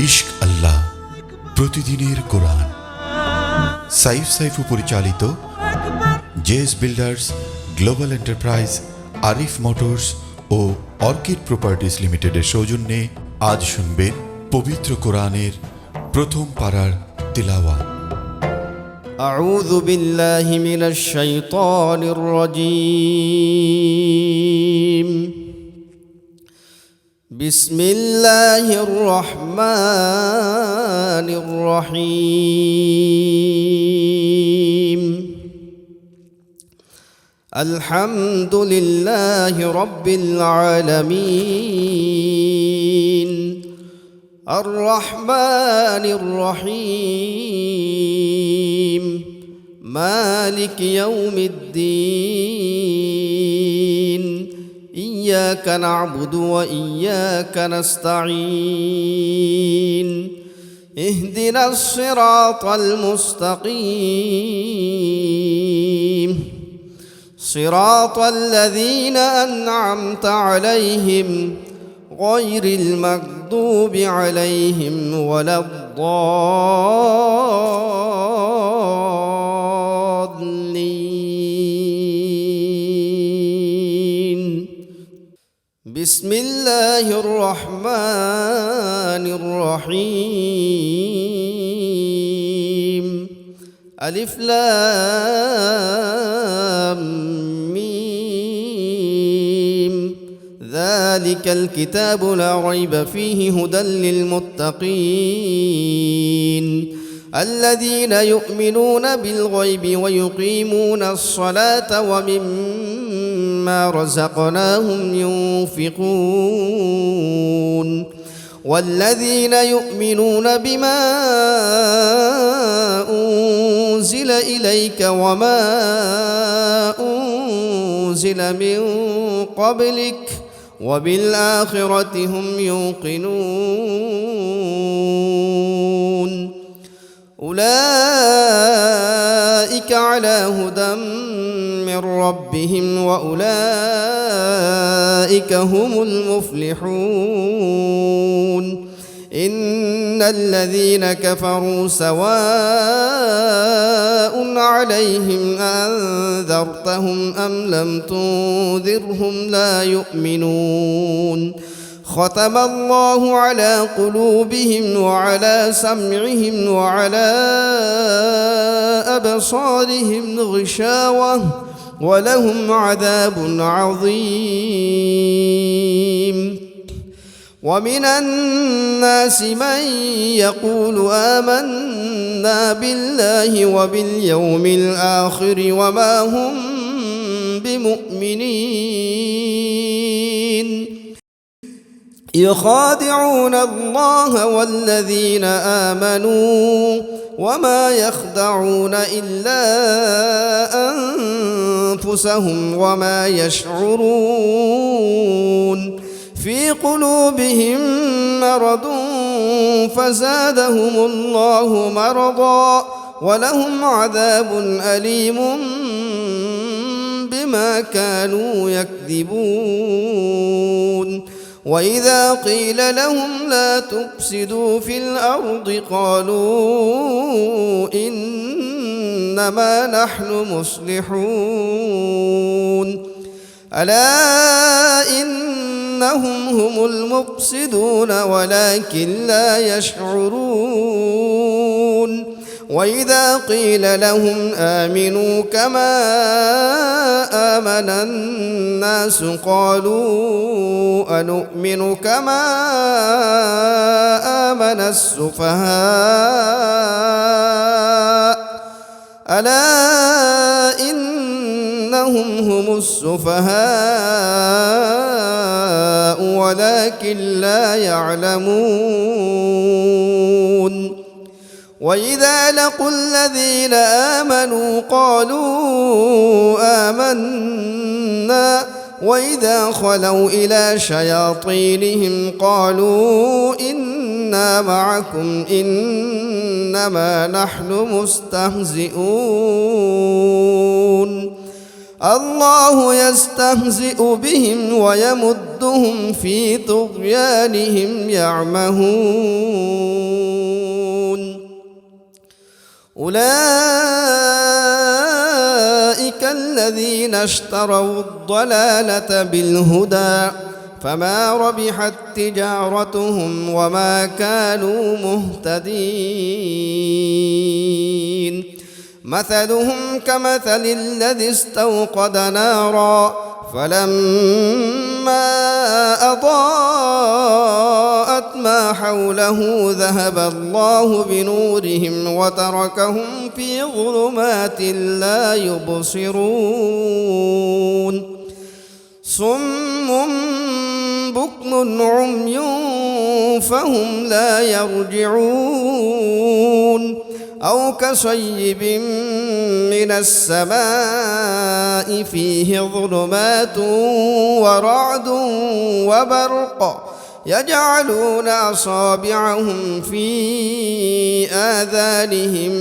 ইশক আল্লাহ প্রতিদিনের কোরআন। সাইফু পরিচালিত JS builders, global enterprise, Arif motors ও অর্কিড প্রপার্টিজ লিমিটেডের সৌজন্যে আজ শুনবেন পবিত্র কোরআনের প্রথম পারার তিলাওয়াত। أعوذ بالله من الشيطان الرجيم. بسم الله الرحمن الرحيم. الحمد لله رب العالمين الرحمن الرحيم مالك يوم الدين. إياك نعبد وإياك نستعين. اهدنا الصراط المستقيم صراط الذين أنعمت عليهم غير المغضوب عليهم ولا الضالين. بسم الله الرحمن الرحيم. ألف لام ميم. ذلك الكتاب لا ريب فيه هدى للمتقين الذين يؤمنون بالغيب ويقيمون الصلاة ومما رزقناهم ينفقون والذين يؤمنون بما أنزل إليك وما أنزل من قبلك وبالآخرة هم يوقنون. أولئك على هدى من ربهم وأولئك هم المفلحون. إن الذين كفروا سواء عليهم أنذرتهم أم لم تنذرهم لا يؤمنون. ختم الله على قلوبهم وعلى سمعهم وعلى أبصارهم غشاوة ولهم عذاب عظيم. ومن الناس من يقول آمنا بالله وباليوم الآخر وما هم بمؤمنين يخادعون الله والذين آمنوا وما يخدعون إلا أنفسهم وما يشعرون. في قلوبهم مرض فزادهم الله مرضا ولهم عذاب أليم بما كانوا يكذبون. وإذا قيل لهم لا تفسدوا في الأرض قالوا إنما نحن مصلحون. ألا إنهم هم المفسدون ولكن لا يشعرون. وإذا قيل لهم آمنوا كما آمن الناس قالوا أنؤمن كما آمن السفهاء. ألا إنهم هم السفهاء ولكن لا يعلمون. وإذا لقوا الذين آمنوا قالوا آمنا وإذا خلوا إلى شياطينهم قالوا إنا معكم إنما نحن مستهزئون. الله يستهزئ بهم ويمدهم في طغيانهم يعمهون أولئك الذين اشتروا الضلالة بالهدى فما ربحت تجارتهم وما كانوا مهتدين مثلهم كمثل الذي استوقد نارا فلما أضاءت ما حوله ذهب الله بنورهم وتركهم في ظلمات لا يبصرون صم بكم عمي فهم لا يرجعون أو كصيب من السماء فيه ظلمات ورعد وبرق يجعلون أصابعهم في آذانهم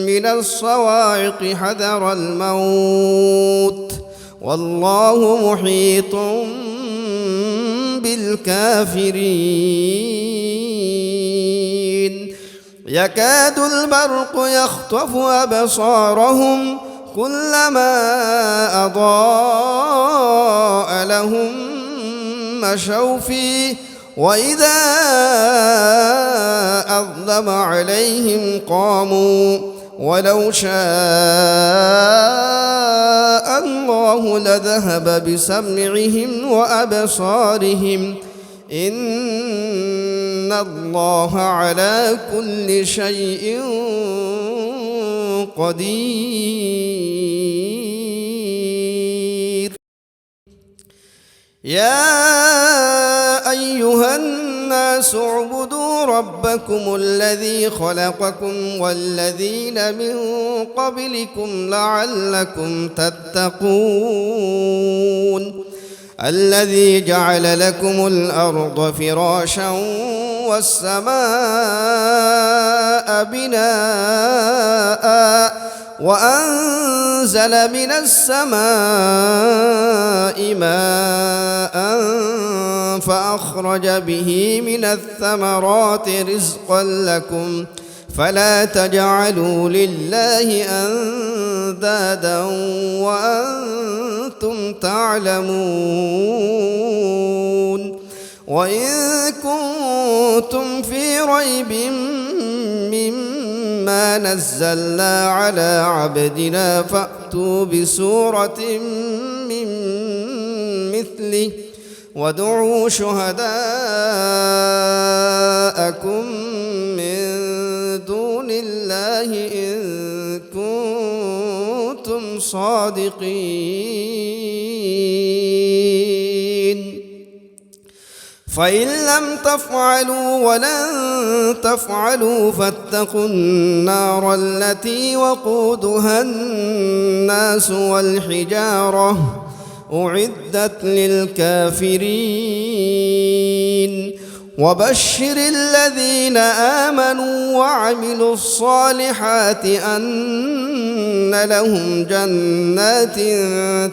من الصواعق حذر الموت والله محيط بالكافرين يكاد البرق يخطف أبصارهم كلما أضاء لهم مشوا فيه وإذا أظلم عليهم قاموا ولو شاء الله لذهب بسمعهم وأبصارهم إن الله على كل شيء قدير يا أيها الناس اعبدوا ربكم الذي خلقكم والذين من قبلكم لعلكم تتقون الذي جعل لكم الأرض فراشا والسماء بناء وأنزل من السماء ماء فأخرج به من الثمرات رزقا لكم فلا تجعلوا لله أندادا وأنتم تعلمون وإن كنتم في ريب مما نزلنا على عبدنا فأتوا بسورة من مثله وادعوا شهداءكم من دون الله إن كنتم صادقين فإن لم تفعلوا ولن تفعلوا فاتقوا النار التي وقودها الناس والحجارة أعدت للكافرين وبشر الذين آمنوا وعملوا الصالحات أن لهم جنات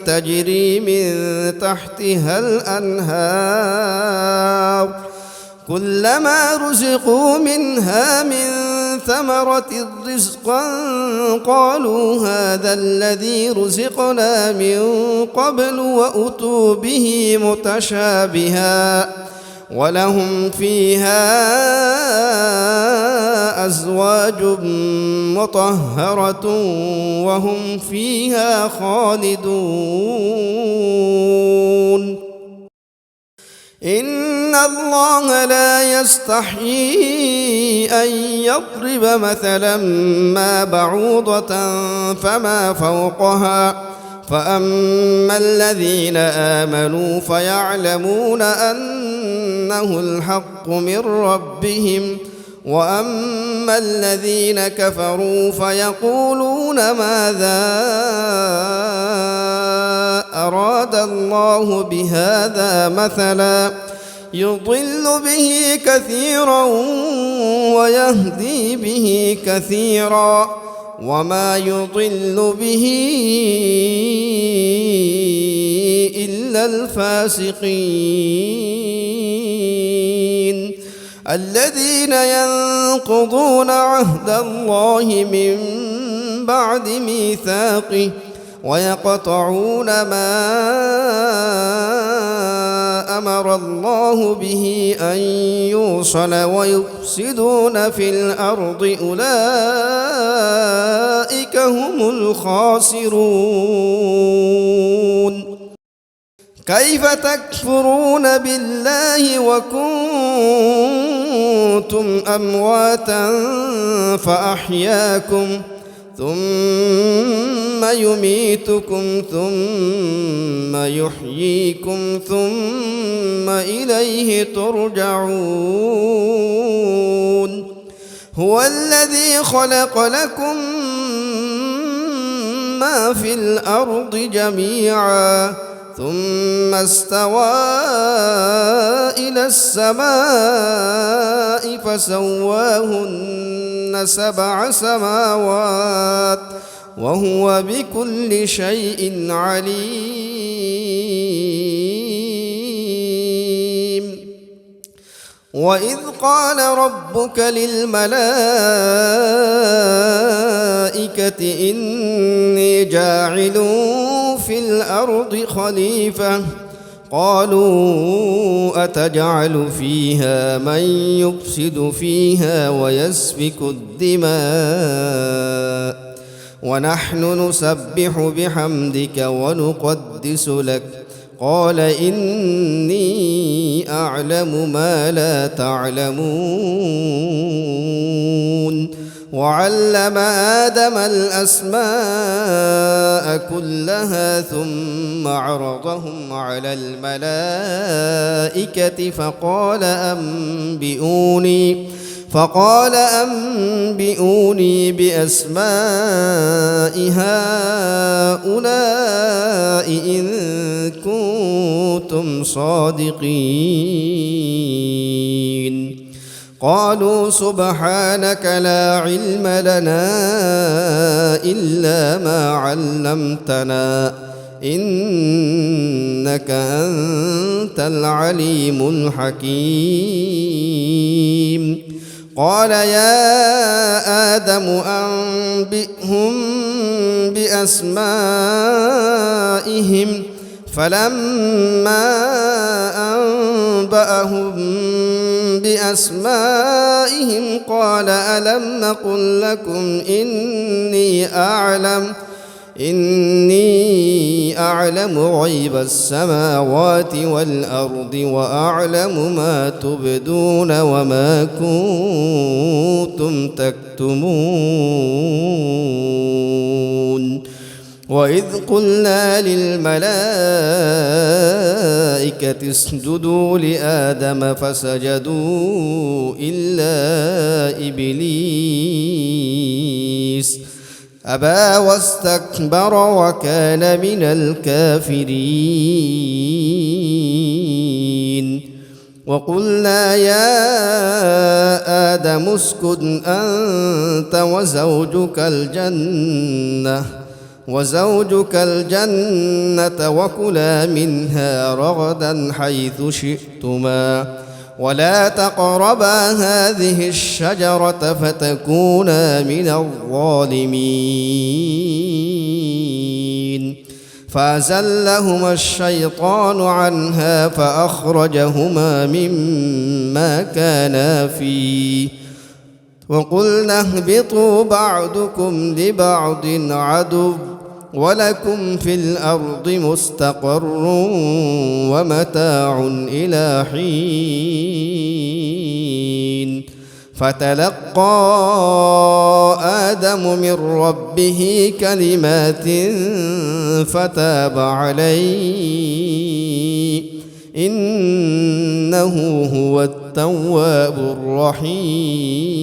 تجري من تحتها الأنهار كلما رزقوا منها من ثمرة رزقا قالوا هذا الذي رزقنا من قبل وأتوا به متشابها ولهم فيها أزواج مطهرة وهم فيها خالدون إن الله لا يستحيي أن يضرب مثلا ما بعوضة فما فوقها فأما الذين آمنوا فيعلمون أنه الحق من ربهم وأما الذين كفروا فيقولون ماذا أراد الله بهذا مثلا يضل به كثيرا ويهدي به كثيرا وما يضل به إلا الفاسقين الذين ينقضون عهد الله من بعد ميثاقه ويقطعون ما أمر الله به أن يوصل ويفسدون في الأرض أولئك هم الخاسرون كيف تكفرون بالله وكنتم أمواتا فأحياكم ثم يميتكم ثم يحييكم ثم إليه ترجعون هو الذي خلق لكم ما في الأرض جميعا ثم استوى إلى السماء فسواهن 7 سماوات وهو بكل شيء عليم وإذ قال ربك للملائكة إني جاعل في الأرض خليفة قالوا أتجعل فيها من يفسد فيها ويسفك الدماء ونحن نسبح بحمدك ونقدس لك قال إني أعلم ما لا تعلمون وعلم آدم الأسماء كلها ثم عرضهم على الملائكة فقال أنبئوني بأسماء هؤلاء إن كنتم صادقين قالوا سبحانك لا علم لنا إلا ما علمتنا إنك أنت العليم الحكيم قال يا آدم أنبئهم بأسمائهم فلما أنبأهم بأسمائهم قال ألم نقل لكم إني أعلم غيب السماوات والأرض وأعلم ما تبدون وما كنتم تكتمون وإذ قلنا للملائكة اسجدوا لآدم فسجدوا إلا إبليس أبى واستكبر وكان من الكافرين وقلنا يا آدم اسكن أنت وزوجك الجنة وكلا منها رغدا حيث شئتما ولا تقربا هذه الشجرة فتكونا من الظالمين فأزلهما الشيطان عنها فأخرجهما مما كانا فيه وقلنا اهبطوا بعضكم لبعض عدو ولكم في الأرض مستقر ومتاع إلى حين فتلقى آدم من ربه كلمات فتاب عليه إنه هو التواب الرحيم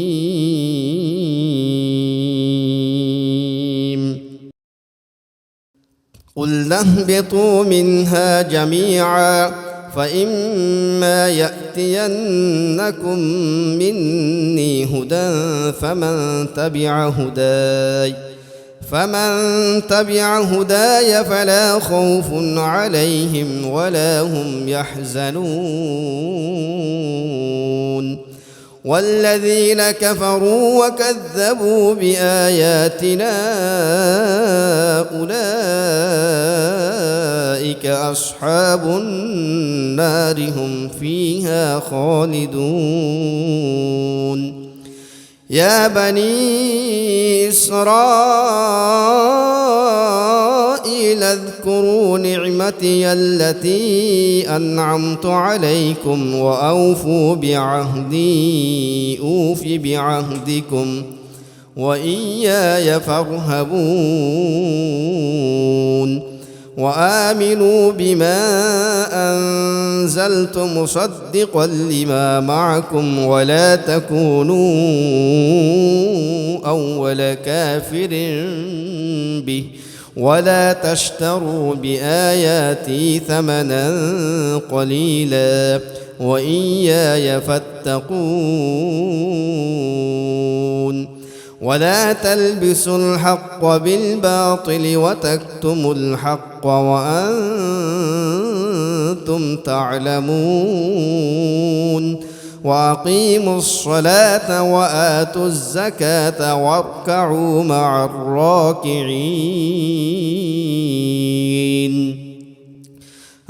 قلنا اهبطوا منها جميعا فإما يأتينكم مني هدى فمن تبع هداي فمن تبع هداي فلا خوف عليهم ولا هم يحزنون والذين كفروا وكذبوا بآياتنا أولئك أصحاب النار هم فيها خالدون يا بني إسرائيل اذكروا نعمتي التي أنعمت عليكم وأوفوا بعهدي أوف بعهدكم وإياي فارهبون وآمنوا بما أنزلت مصدقا لما معكم ولا تكونوا أول كافر به ولا تشتروا بآياتي ثمنا قليلا وإياي فاتقون ولا تلبسوا الحق بالباطل وتكتموا الحق وأنتم تعلمون وأقيموا الصلاة وآتوا الزكاة واركعوا مع الراكعين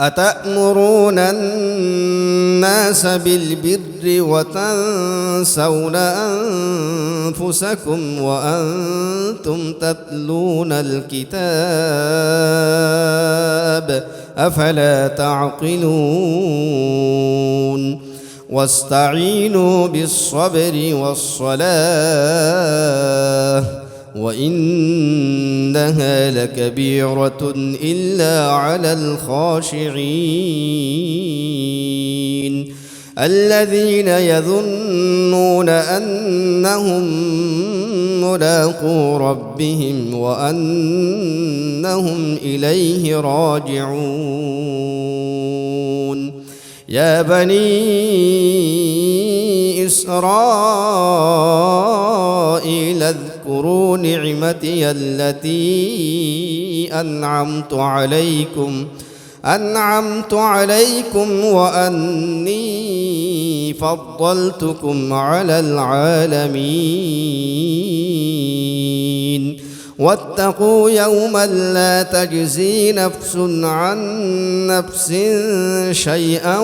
أتأمرون الناس بالبر وتنسون أنفسكم وأنتم تتلون الكتاب أفلا تعقلون واستعينوا بالصبر والصلاة وإنها لكبيرة إلا على الخاشعين الذين يظنون أنهم ملاقو ربهم وأنهم إليه راجعون يا بني إسرائيل اذكروا نعمتي التي أنعمت عليكم وأني فضلتكم على العالمين واتقوا يوما لا تجزي نفس عن نفس شيئا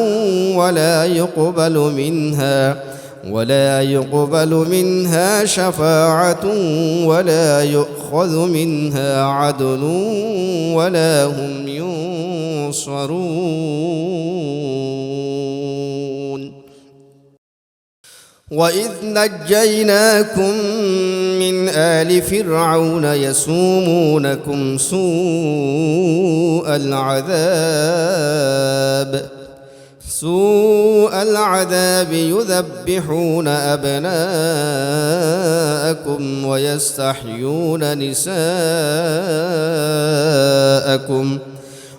ولا يقبل منها شفاعة ولا يؤخذ منها عدل ولا هم ينصرون وإذ نجيناكم من آل فرعون يسومونكم سوء العذاب يذبحون أبناءكم ويستحيون نساءكم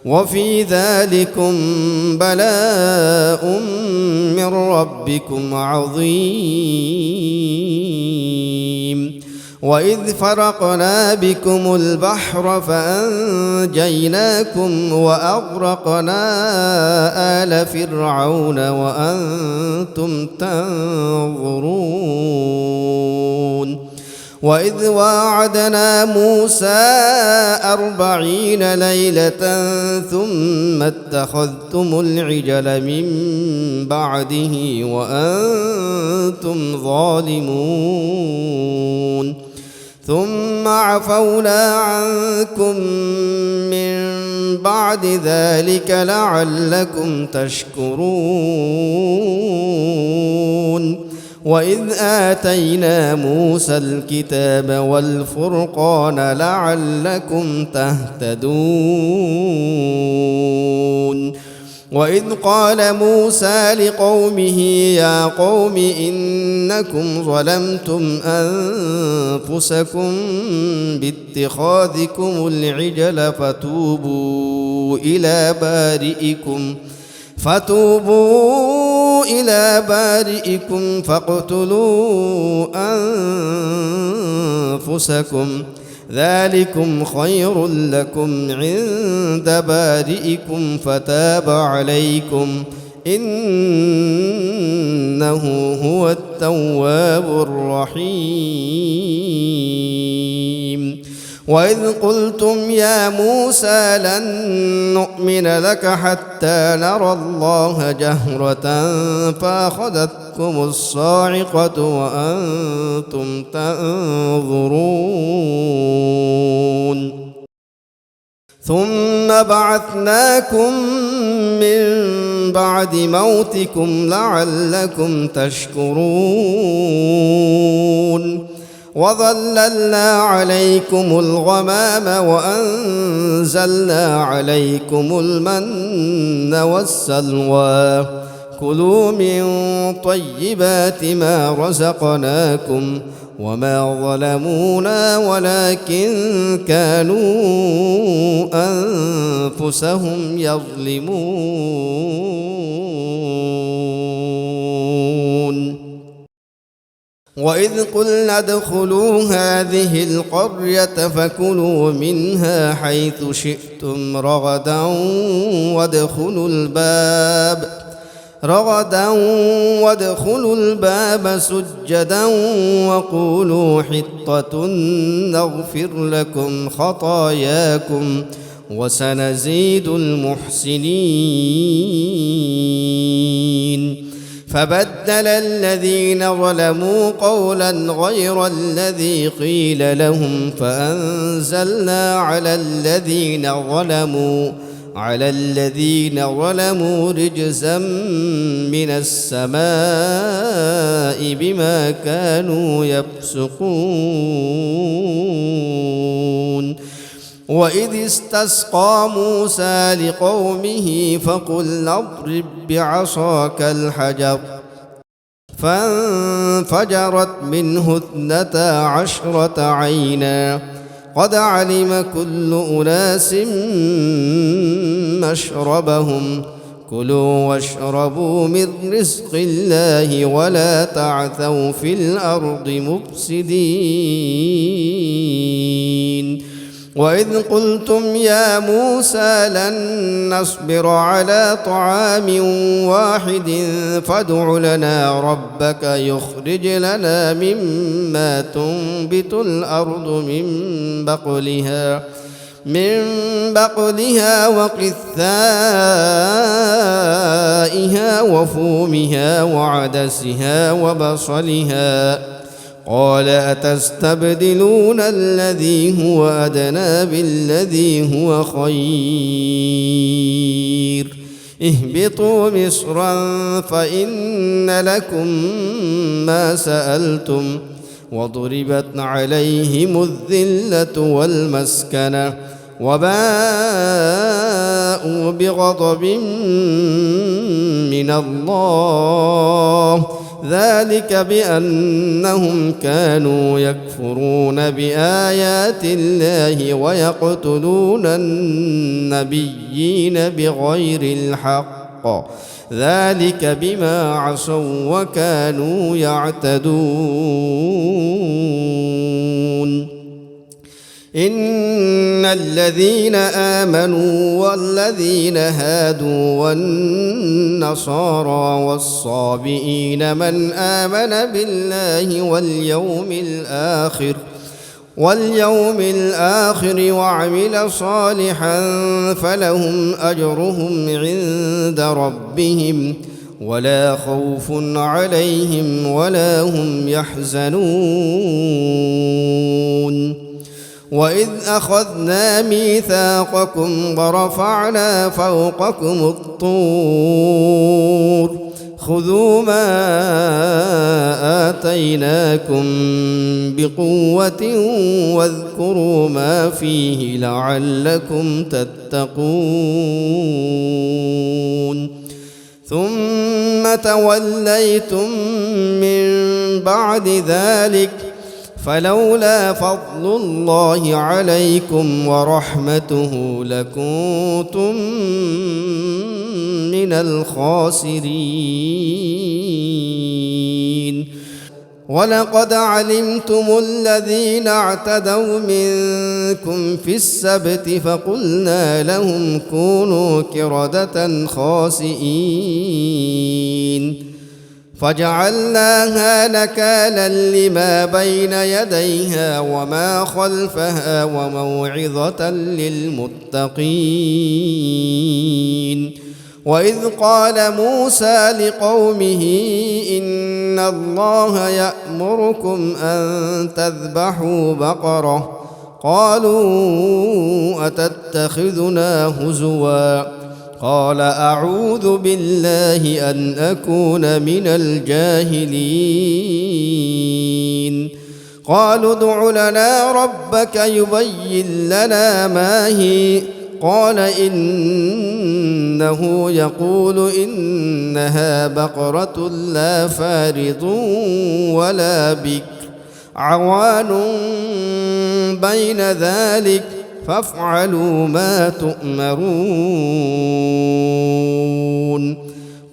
وفي ذلكم بلاء من ربكم عظيم وإذ فرقنا بكم البحر فأنجيناكم وأغرقنا آل فرعون وأنتم تنظرون وإذ واعدنا موسى 40 ليلة ثم اتخذتم العجل من بعده وأنتم ظالمون ثم عفونا عنكم من بعد ذلك لعلكم تشكرون وإذ آتينا موسى الكتاب والفرقان لعلكم تهتدون وإذ قال موسى لقومه يا قوم إنكم ظلمتم أنفسكم باتخاذكم العجل فتوبوا إلى بارئكم فاقتلوا أنفسكم ذلكم خير لكم عند بارئكم فتاب عليكم إنه هو التواب الرحيم وإذ قلتم يا موسى لن نؤمن لك حتى نرى الله جهرة فأخذتكم الصاعقة وأنتم تنظرون ثم بعثناكم من بعد موتكم لعلكم تشكرون وظللنا عليكم الغمام وأنزلنا عليكم المن والسلوى كلوا من طيبات ما رزقناكم وما ظلمونا ولكن كانوا أنفسهم يظلمون وإذ قلنا ادخلوا هذه القرية فكلوا منها حيث شئتم رغدا وادخلوا الباب سجدا وقولوا حطة نغفر لكم خطاياكم وسنزيد المحسنين فبدل الذين ظلموا قولا غير الذي قيل لهم فأنزلنا على الذين ظلموا رجزا من السماء بما كانوا يفسقون وإذ استسقى موسى لقومه فقلنا اضرب بعصاك الحجر فانفجرت منه 12 عينا قد علم كل أناس مشربهم كلوا واشربوا من رزق الله ولا تعثوا في الأرض مفسدين وإذ قلتم يا موسى لن نصبر على طعام واحد فادع لنا ربك يخرج لنا مما تنبت الأرض من بقلها وقثائها وفومها وعدسها وبصلها قال أتستبدلون الذي هو أدنى بالذي هو خير اهبطوا مصرا فإن لكم ما سألتم وضربت عليهم الذلة والمسكنة وباءوا بغضب من الله ذلك بأنهم كانوا يكفرون بآيات الله ويقتلون النبيين بغير الحق ذلك بما عصوا وكانوا يعتدون إن الذين آمنوا والذين هادوا والنصارى والصابئين من آمن بالله واليوم الآخر وعمل صالحا فلهم أجرهم عند ربهم ولا خوف عليهم ولا هم يحزنون وإذ أخذنا ميثاقكم ورفعنا فوقكم الطور خذوا ما آتيناكم بقوة واذكروا ما فيه لعلكم تتقون ثم توليتم من بعد ذلك فلولا فضل الله عليكم ورحمته لكنتم من الخاسرين ولقد علمتم الذين اعتدوا منكم في السبت فقلنا لهم كونوا قردة خاسئين فجعلناها نكالا لما بين يديها وما خلفها وموعظة للمتقين. وإذ قال موسى لقومه إن الله يأمركم أن تذبحوا بقرة قالوا أتتخذنا هزوا قال أعوذ بالله أن أكون من الجاهلين. قالوا ادع لنا ربك يبين لنا ما هي قال إنه يقول إنها بقرة لا فارض ولا بكر عوان بين ذلك فافعلوا ما تؤمرون.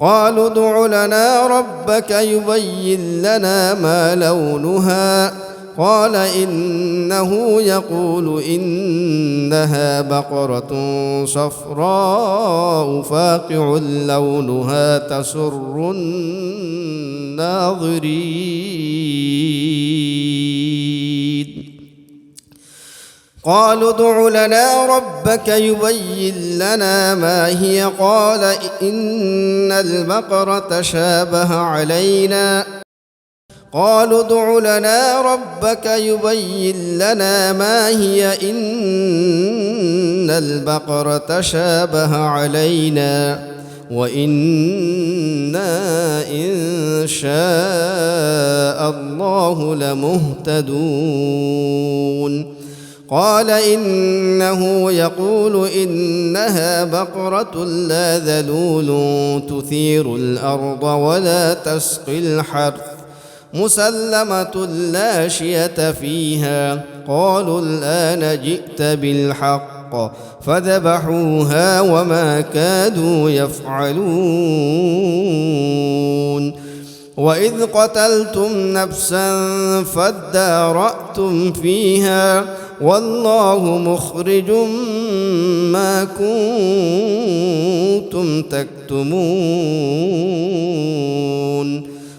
قالوا ادع لنا ربك يبين لنا ما لونها قال إنه يقول إنها بقرة صفراء فاقع لونها تسر الناظرين. قالوا ادع لنا ربك يبين لنا ما هي قال إن البقرة شابه علينا قالوا ادع لنا ربك يبين لنا ما هي إن البقرة شابه علينا وإنا إن شاء الله لمهتدون. قال إنه يقول إنها بقرة لا ذلول تثير الأرض ولا تسقي الحرث مسلمة لا شية فيها قالوا الآن جئت بالحق فذبحوها وما كادوا يفعلون. وإذ قتلتم نفسا فادارأتم فيها والله مخرج ما كنتم تكتمون.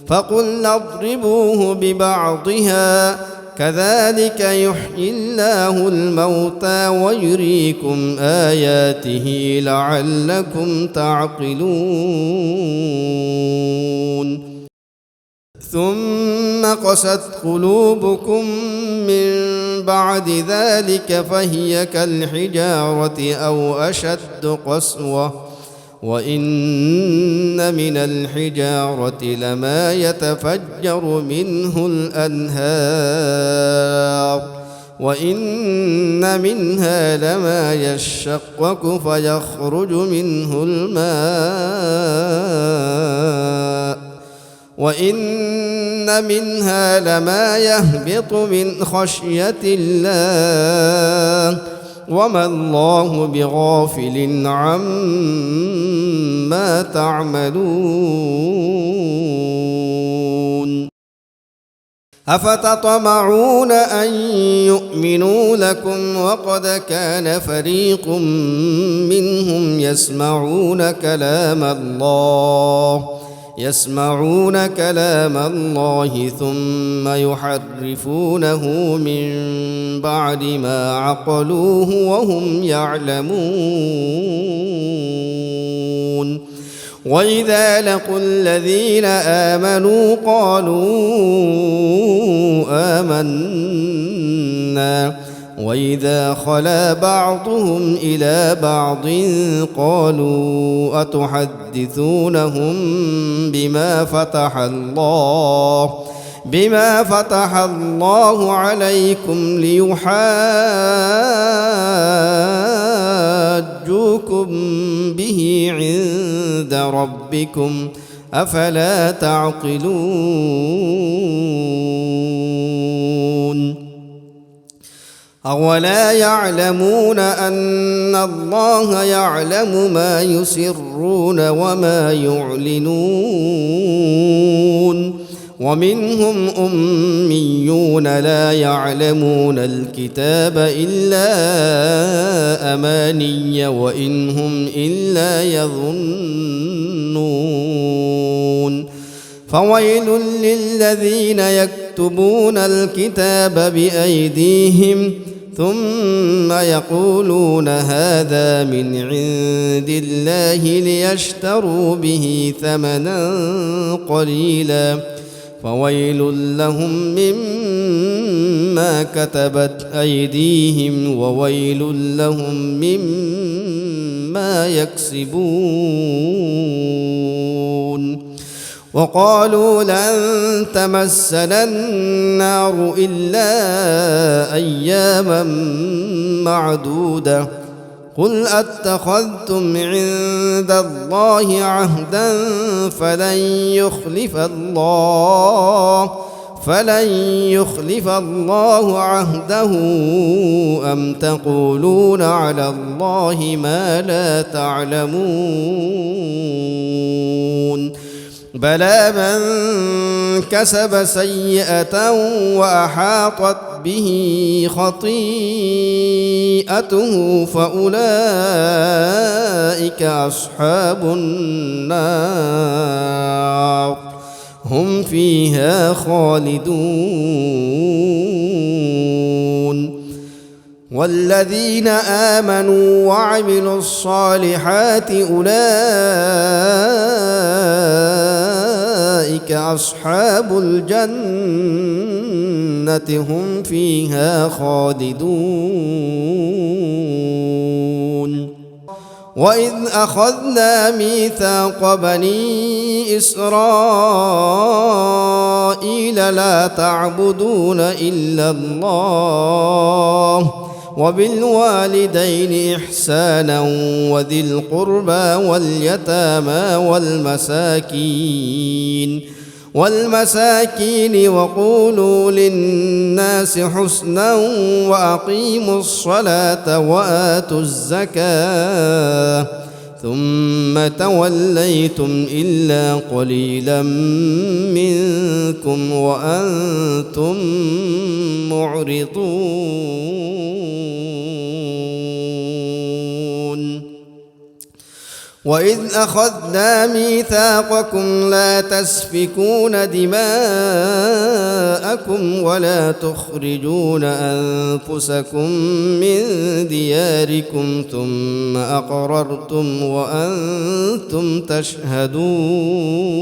فقلنا اضربوه ببعضها كذلك يحيي الله الموتى ويريكم آياته لعلكم تعقلون. ثم قست قلوبكم من بعد ذلك فهي كالحجارة أو أشد قسوة وإن من الحجارة لما يتفجر منه الأنهار وإن منها لما يشقق فيخرج منه الماء وإن منها لما يهبط من خشية الله وما الله بغافل عما تعملون. أفتطمعون أن يؤمنوا لكم وقد كان فريق منهم يسمعون كلام الله ثم يحرفونه من بعد ما عقلوه وهم يعلمون. وإذا لقوا الذين آمنوا قالوا آمنا وإذا خلا بعضهم إلى بعض قالوا أتحدثونهم بما فتح الله عليكم ليحاجوكم به عند ربكم أفلا تعقلون. أولا يعلمون أن الله يعلم ما يسرون وما يعلنون ومنهم أميون لا يعلمون الكتاب إلا أماني وإن هم إلا يظنون فويل للذين يكتبون الكتاب بأيديهم ثم يقولون هذا من عند الله ليشتروا به ثمنا قليلا فويل لهم مما كتبت أيديهم وويل لهم مما يكسبون وقالوا لن تمسنا النار إلا أياما معدودة قل أتخذتم عند الله عهدا فلن يخلف الله عهده أم تقولون على الله ما لا تعلمون بلى من كسب سيئة وأحاطت به خطيئته فأولئك أصحاب النار هم فيها خالدون والذين آمنوا وعملوا الصالحات أولئك أصحاب الجنة هم فيها خالدون وإذ أخذنا ميثاق بني إسرائيل لا تعبدون إلا الله وبالوالدين إحسانا وذي القربى واليتامى والمساكين وقولوا للناس حسنا وأقيموا الصلاة وآتوا الزكاة ثم توليتم إلا قليلا منكم وأنتم معرضون وإذ أخذنا ميثاقكم لا تسفكون دماءكم ولا تخرجون أنفسكم من دياركم ثم أقررتم وأنتم تشهدون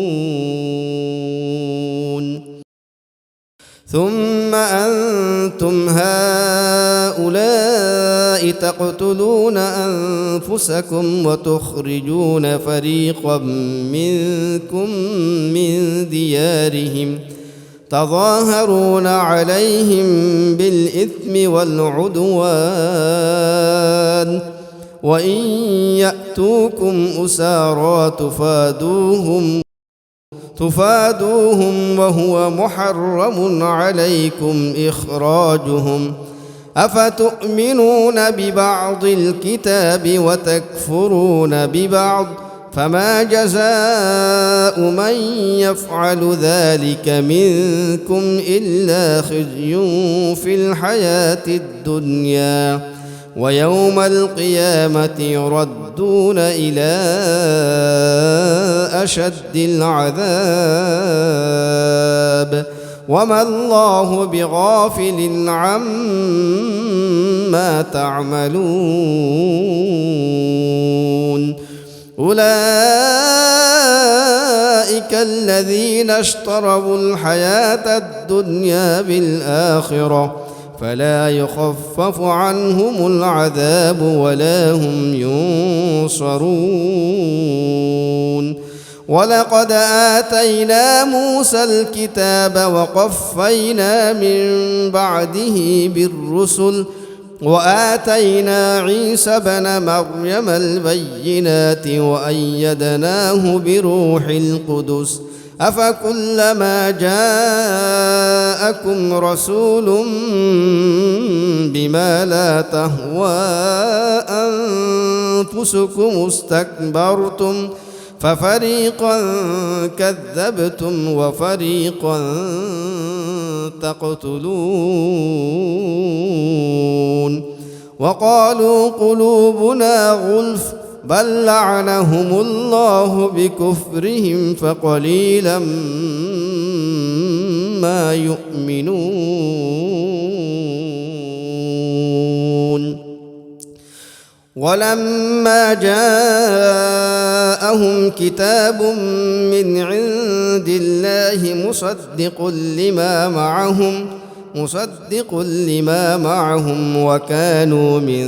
ثم أنتم هؤلاء تقتلون أنفسكم وتخرجون فريقا منكم من ديارهم تظاهرون عليهم بالإثم والعدوان وإن يأتوكم أسارى تفادوهم وهو محرم عليكم إخراجهم أفتؤمنون ببعض الكتاب وتكفرون ببعض فما جزاء من يفعل ذلك منكم إلا خزي في الحياة الدنيا ويوم القيامة يردون إلى أشد العذاب وما الله بغافل عما تعملون أولئك الذين اشتروا الحياة الدنيا بالآخرة فلا يخفف عنهم العذاب ولا هم ينصرون ولقد آتينا موسى الكتاب وقفينا من بعده بالرسل وآتينا عيسى ابن مريم البينات وأيدناه بروح القدس أفكلما جاءكم رسول بما لا تهوى أنفسكم استكبرتم ففريقا كذبتم وفريقا تقتلون وقالوا قلوبنا غلف بل لعنهم الله بكفرهم فقليلا ما يؤمنون ولما جاءهم كتاب من عند الله مصدق لما معهم وكانوا من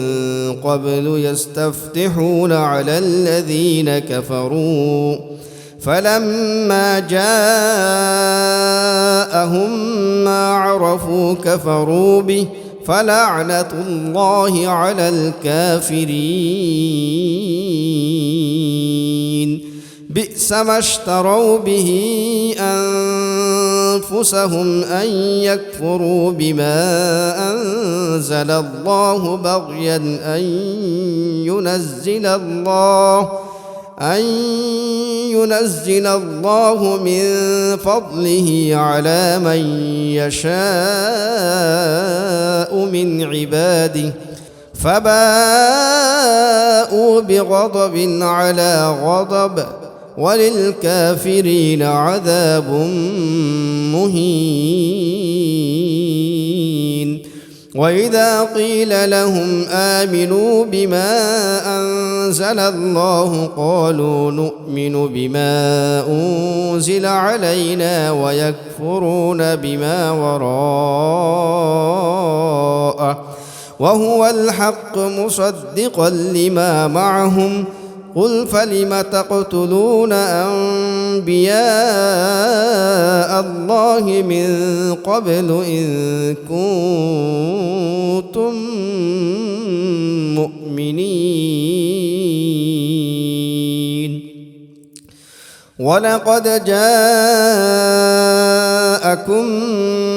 قبل يستفتحون على الذين كفروا فلما جاءهم ما عرفوا كفروا به فلعنة الله على الكافرين بئس ما اشتروا به أنفسهم أن يكفروا بما أنزل الله بغيا أن ينزل الله من فضله على من يشاء من عباده فباءوا بغضب على غضب وللكافرين عذاب مهين وإذا قيل لهم آمنوا بما أنزل الله قالوا نؤمن بما أنزل علينا ويكفرون بما وراءه وهو الحق مصدقا لما معهم قل فلم تقتلون أنبياء الله من قبل إن كنتم مؤمنين ولقد جاءكم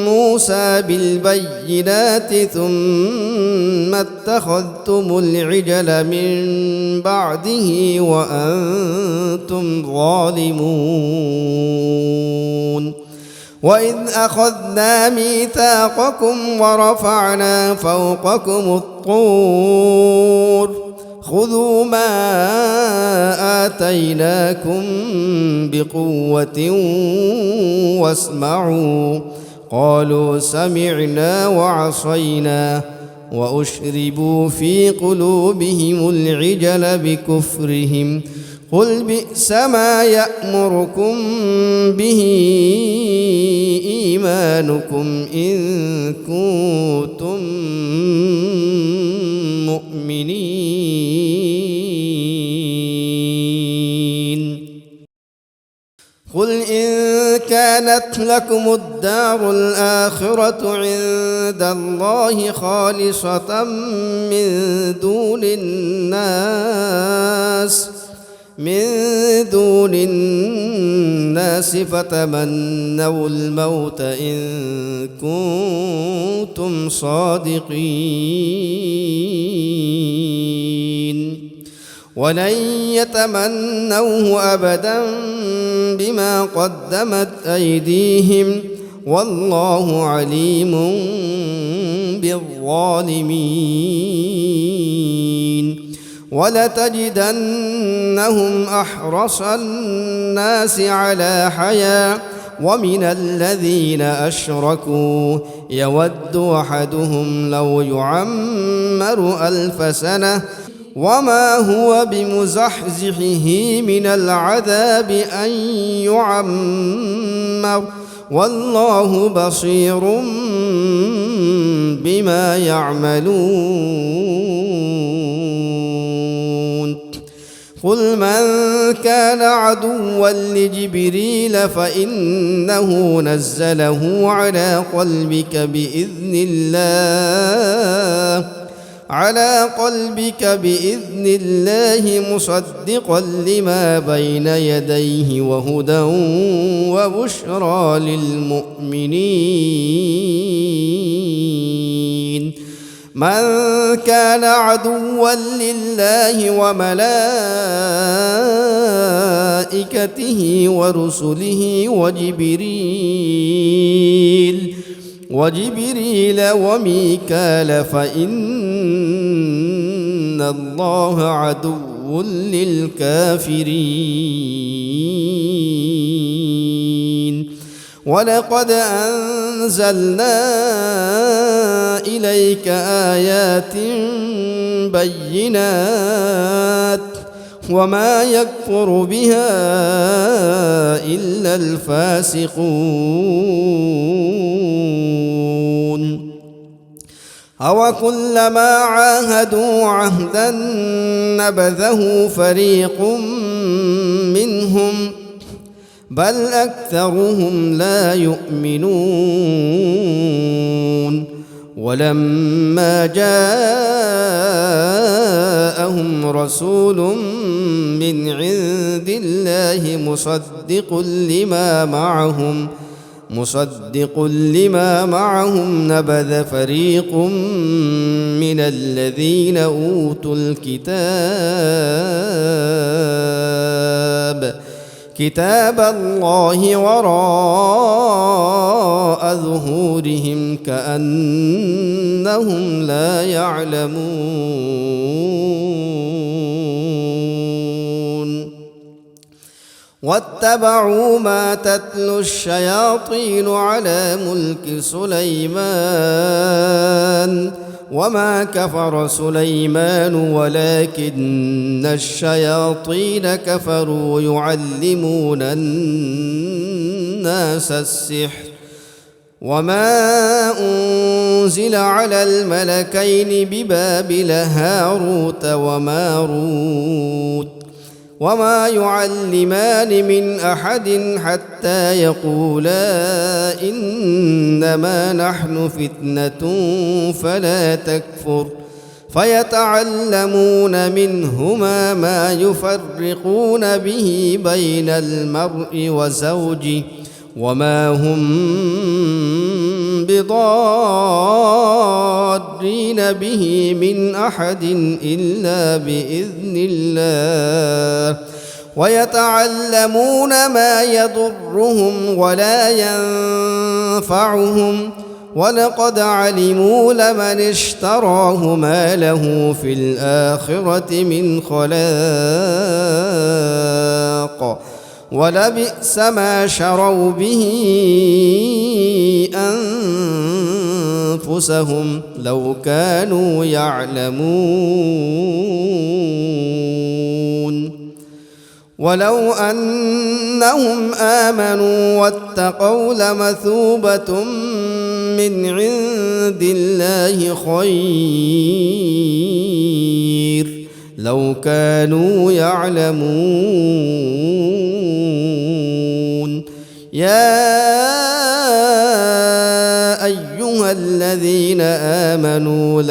موسى بالبينات ثم اتخذتم العجل من بعده وأنتم ظالمون وإذ أخذنا ميثاقكم ورفعنا فوقكم الطور خذوا ما آتيناكم بقوة واسمعوا قالوا سمعنا وعصينا وأشربوا في قلوبهم العجل بكفرهم قل بئس ما يأمركم به إيمانكم إن كنتم مؤمنين قل إن كانت لكم الدار الآخرة عند الله خالصة من دون الناس فتمنوا الموت إن كنتم صادقين ولن يتمنوه أبدا بما قدمت أيديهم والله عليم بالظالمين ولتجدنهم أحرص الناس على حياة ومن الذين أشركوا يود أحدهم لو يعمر 1000 سنة وما هو بمزحزحه من العذاب أن يعمر والله بصير بما يعملون قل من كان عدوا لجبريل فإنه نزله على قلبك بإذن الله مصدقا لما بين يديه وهدى وبشرى للمؤمنين من كان عدوا لله وملائكته ورسله وجبريل وميكال فإن الله عدو للكافرين. ولقد أنزلنا إليك آيات بينات وما يكفر بها إلا الفاسقون. أوكلما عاهدوا عهدا نبذه فريق منهم بل أكثرهم لا يؤمنون. ولما جاءهم رسول من عند الله مصدق لما معهم نبذ فريق من الذين أوتوا كتاب الله وراء ظهورهم كأنهم لا يعلمون. واتبعوا ما تتلو الشياطين على ملك سليمان وما كفر سليمان ولكن الشياطين كفروا يعلمون الناس السحر وما أنزل على الملكين ببابل هاروت وماروت وما يعلمان من أحد حتى يقولا إنما نحن فتنة فلا تكفر فيتعلمون منهما ما يفرقون به بين المرء وزوجه وما هم بضارين به من أحد إلا بإذن الله ويتعلمون ما يضرهم ولا ينفعهم ولقد علموا لمن اشتراه ما له في الآخرة من خلاق ولبئس ما شروا به أنفسهم لو كانوا يعلمون. ولو أنهم آمنوا واتقوا لمثوبة من عند الله خير لو كانوا يعلمون. يا أيها الذين آمنوا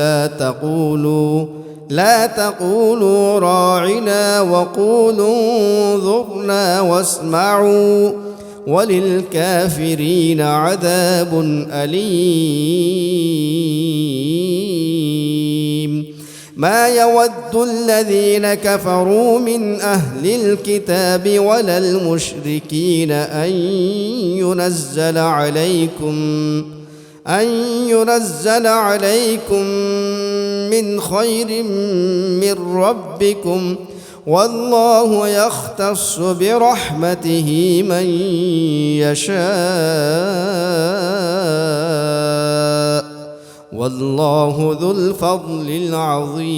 لا تقولوا راعنا وقولوا انظرنا واسمعوا وللكافرين عذاب أليم. ما يود الذين كفروا من أهل الكتاب ولا المشركين أن ينزل عليكم من خير من ربكم والله يختص برحمته من يشاء والله ذو الفضل العظيم.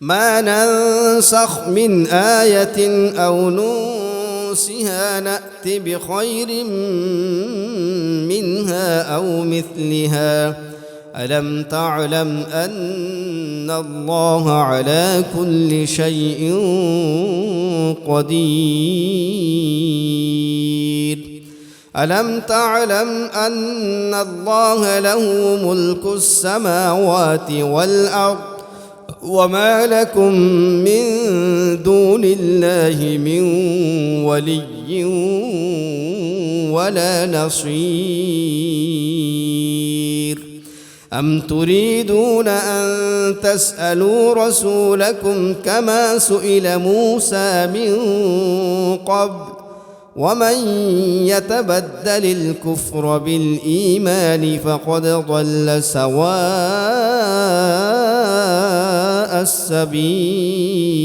ما ننسخ من آية أو ننسها نأت بخير منها أو مثلها ألم تعلم أن الله على كل شيء قدير. ألم تعلم أن الله له ملك السماوات والأرض وما لكم من دون الله من ولي ولا نصير أم تريدون أن تسألوا رسولكم كما سئل موسى من قبل ومن يتبدل الكفر بالإيمان فقد ضل سواء السبيل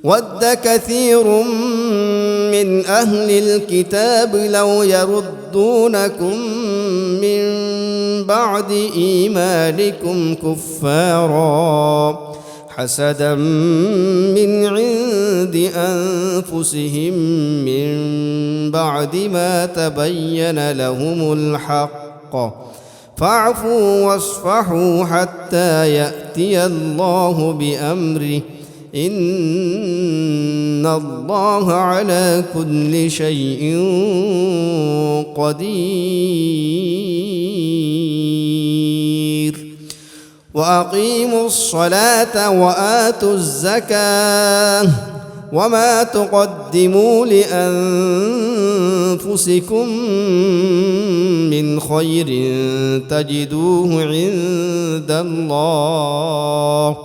ود كثير من أهل الكتاب لو يردونكم من بعد إيمانكم كفارا حسدا من عند أنفسهم من بعد ما تبين لهم الحق فاعفوا واصفحوا حتى يأتي الله بأمره إن الله على كل شيء قدير وأقيموا الصلاة وآتوا الزكاة وما تقدموا لأنفسكم من خير تجدوه عند الله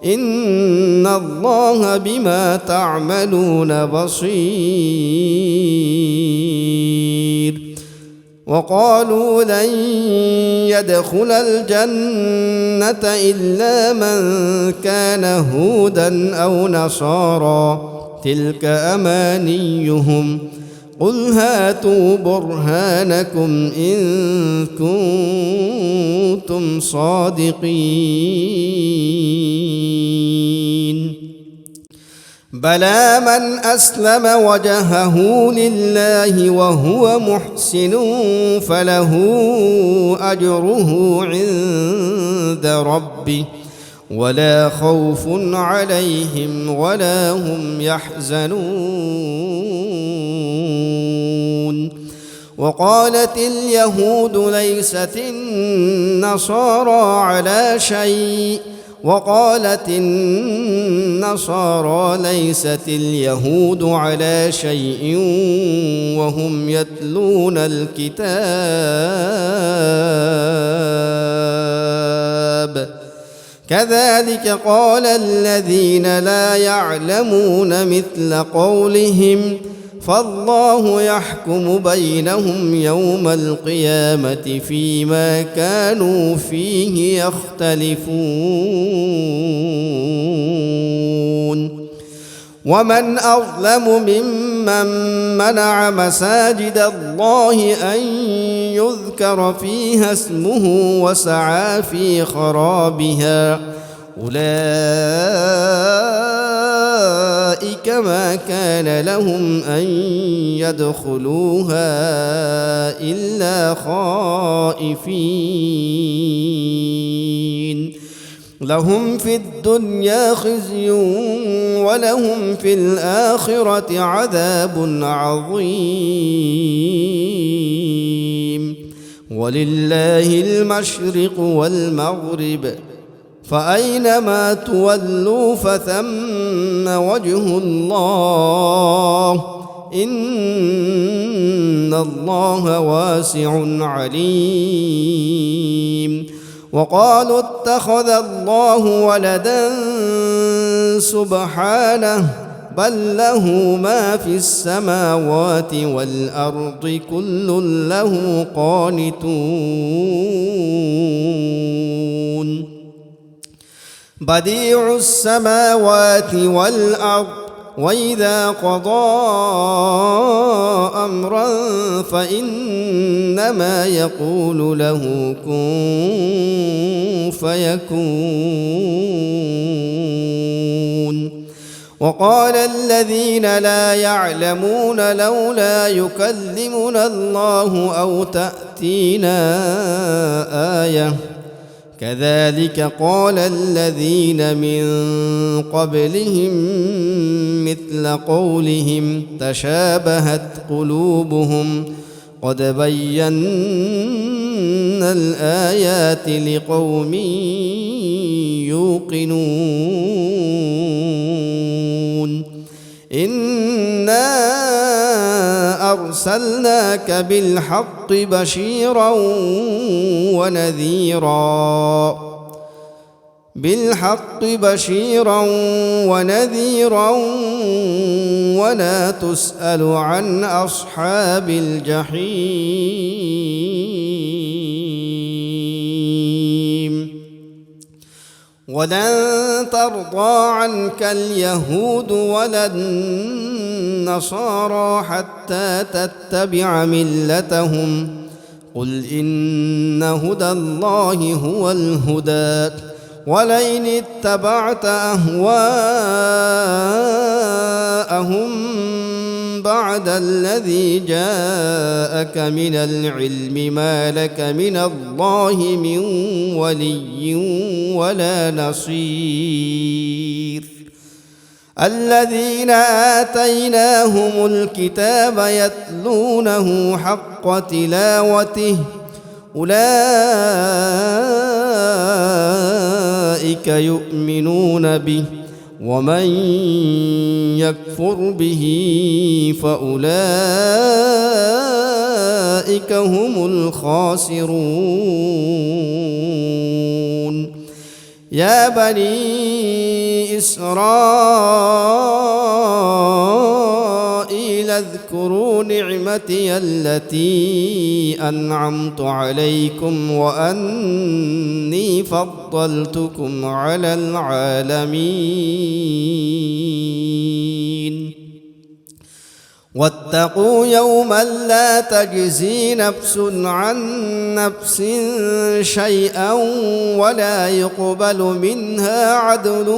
إن الله بما تعملون بصير وقالوا لن يدخل الجنة إلا من كان هودا أو نصارى تلك أمانيهم قل هاتوا برهانكم إن كنتم صادقين بلى من أسلم وجهه لله وهو محسن فله أجره عند ربه ولا خوف عليهم ولا هم يحزنون وقالت اليهود ليست النصارى على شيء وقالت النصارى ليست اليهود على شيء وهم يتلون الكتاب كذلك قال الذين لا يعلمون مثل قولهم فالله يحكم بينهم يوم القيامة فيما كانوا فيه يختلفون ومن أظلم ممن منع مساجد الله أن يذكر فيها اسمه وسعى في خرابها أولئك ما كان لهم أن يدخلوها إلا خائفين لهم في الدنيا خزي ولهم في الآخرة عذاب عظيم ولله المشرق والمغرب فأينما تولوا فثم وجه الله إن الله واسع عليم وقالوا اتخذ الله ولدا سبحانه بل له ما في السماوات والأرض كل له قانتون بديع السماوات والأرض وإذا قضى أمرا فإنما يقول له كن فيكون وقال الذين لا يعلمون لولا يكلمنا الله أو تأتينا آية كذلك قال الذين من قبلهم مثل قولهم تشابهت قلوبهم قد بينا الآيات لقوم يوقنون إنا أرسلناك بالحق بشيرا ونذيرا ولا تسأل عن أصحاب الجحيم ولن ترضى عنك اليهود ولا النصارى حتى تتبع ملتهم قل إن هدى الله هو الهدى ولئن اتبعت أهواءهم بعد الذي جاءك من العلم ما لك من الله من ولي ولا نصير الذين آتيناهم الكتاب يتلونه حق تلاوته أولئك يؤمنون به ومن يكفر به فأولئك هم الخاسرون يا بني إسرائيل اذكروا نعمتي التي أنعمت عليكم وأني فضلتكم على العالمين واتقوا يوما لا تجزي نفس عن نفس شيئا ولا يقبل منها عدل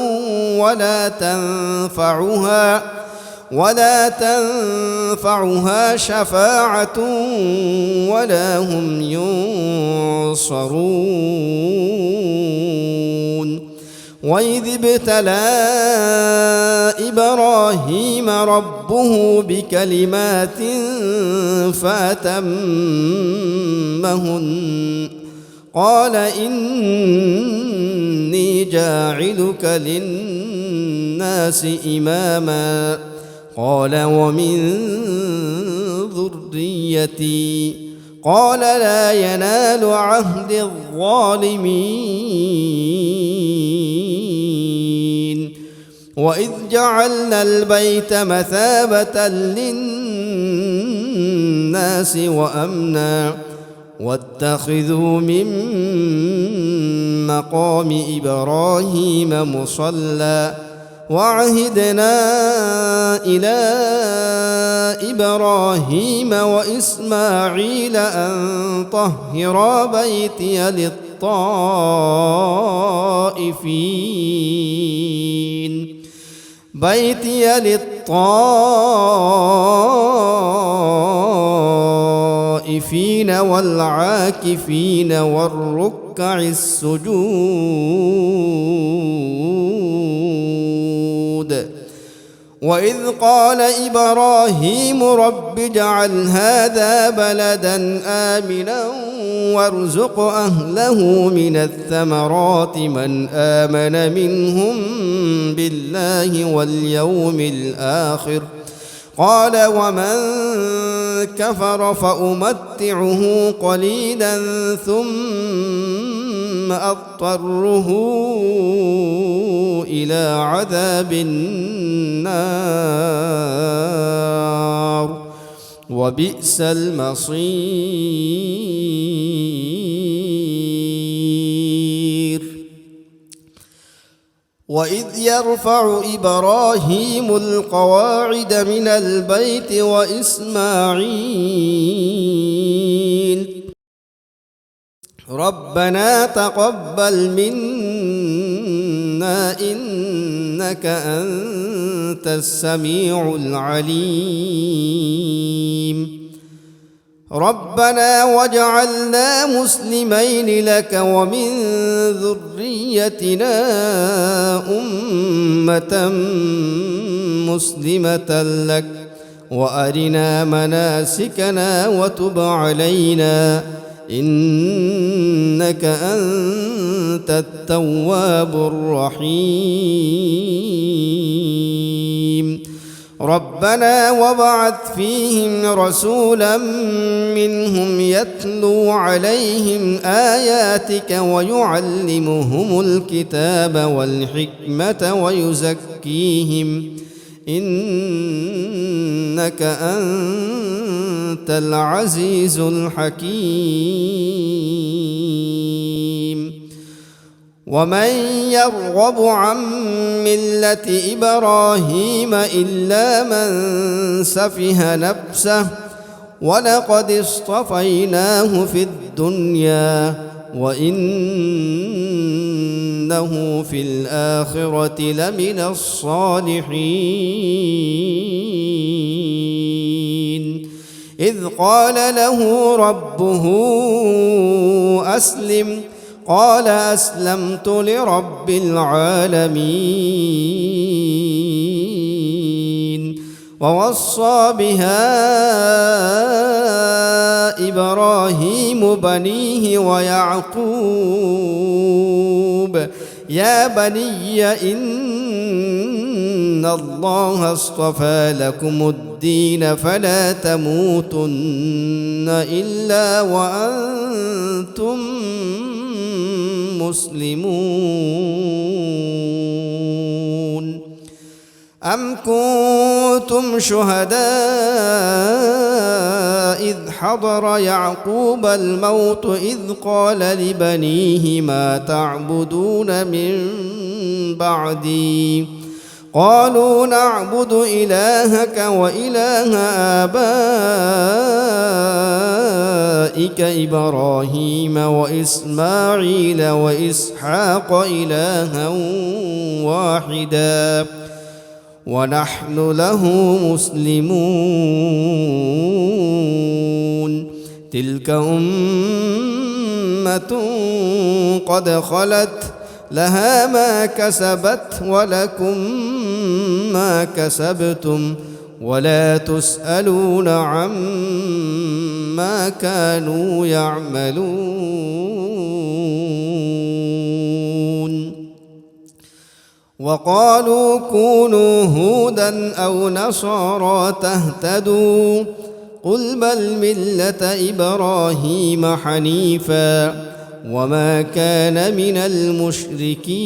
ولا تنفعها شفاعة ولا هم ينصرون وإذ ابتلى إبراهيم ربه بكلمات فأتمهن قال إني جاعلك للناس إماما قال ومن ذريتي قال لا ينال عهد الظالمين وإذ جعلنا البيت مثابة للناس وأمنا واتخذوا من مقام إبراهيم مصلى وعهدنا إلى إبراهيم وإسماعيل أن طهرا بيتي للطائفين والعاكفين والركع السجود وإذ قال إبراهيم رب اجعل هذا بلدا آمنا وارزق أهله من الثمرات من آمن منهم بالله واليوم الآخر قال ومن كفر فأمتعه قليلا ثم أضطره إلى عذاب النار وبئس المصير وإذ يرفع إبراهيم القواعد من البيت وإسماعيل ربنا تقبل منا إنك أنت السميع العليم ربنا واجعلنا مسلمين لك ومن ذريتنا أمة مسلمة لك وأرنا مناسكنا وتب علينا إنك أنت التواب الرحيم ربنا وابعث فيهم رسولا منهم يتلو عليهم آياتك ويعلمهم الكتاب والحكمة ويزكيهم إنك أنت العزيز الحكيم ومن يرغب عن ملة إبراهيم إلا من سفه نفسه ولقد اصطفيناه في الدنيا وإنه في الآخرة لمن الصالحين إذ قال له ربه أسلم قال أسلمت لرب العالمين ووصى بها إبراهيم بنيه ويعقوب يا بني إن الله اصطفى لكم الدين فلا تموتن إلا وأنتم مسلمون أم كنتم شهداء إذ حضر يعقوب الموت إذ قال لبنيه ما تعبدون من بعدي قالوا نعبد إلهك وإله آبائك إبراهيم وإسماعيل وإسحاق إلها واحدا ونحن له مسلمون تلك أمة قد خلت لها ما كسبت ولكم ما كسبتم ولا تسألون عما كانوا يعملون وقالوا كونوا هودا أو نصارى تهتدوا قل بل ملة إبراهيم حنيفا وما كان من المشركين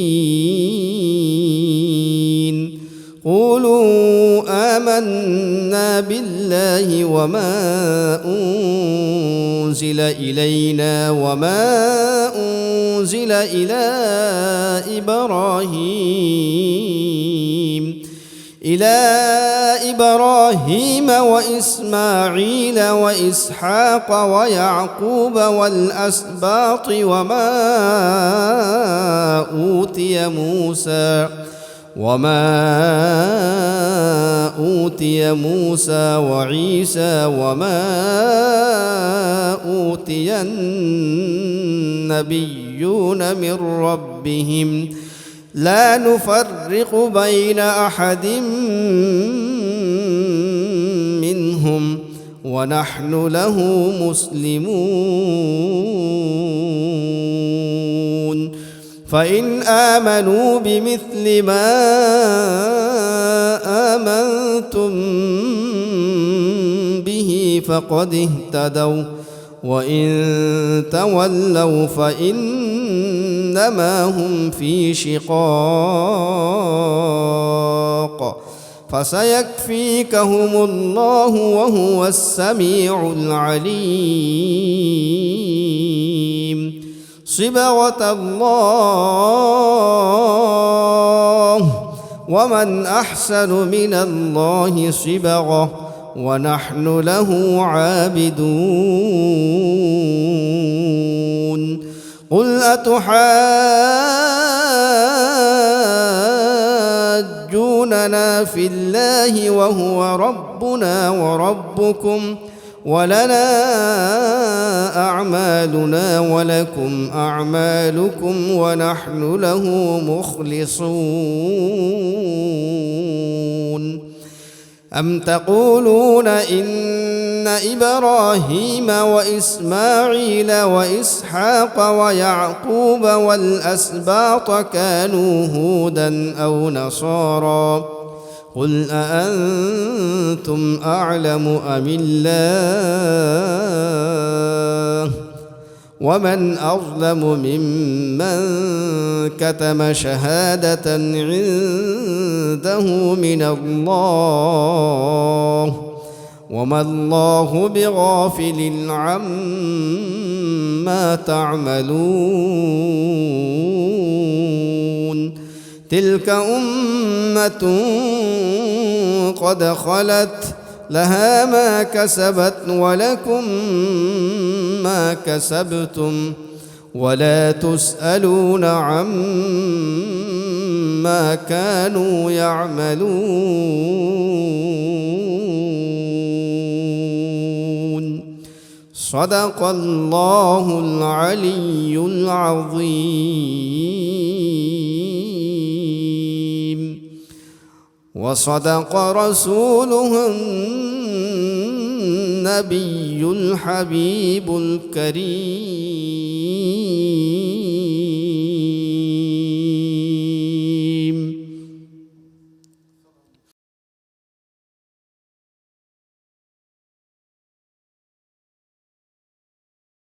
قولوا آمنا بالله وما أنزل إلينا وما أنزل إلى إبراهيم وإسماعيل وإسحاق ويعقوب والأسباط وما أوتي موسى وعيسى وما أوتي النبيون من ربهم لا نفرق بين أحد منهم ونحن له مسلمون فإن آمنوا بمثل ما آمنتم به فقد اهتدوا وإن تولوا فإنما هم في شقاق فسيكفيكهم الله وهو السميع العليم صبغة الله ومن أحسن من الله صبغة ونحن له عابدون قل أتحاجوننا في الله وهو ربنا وربكم ولنا أعمالنا ولكم أعمالكم ونحن له مخلصون أم تقولون إن إبراهيم وإسماعيل وإسحاق ويعقوب والأسباط كانوا هودا أو نصارى قل أأنتم أعلم أم الله ومن أظلم ممن كتم شهادة عنده من الله وما الله بغافل عما تعملون تلك أمة قد خلت لها ما كسبت ولكم ما كسبتم ولا تسألون عما كانوا يعملون صدق الله العلي العظيم وصدق رسوله النبي الحبيب الكريم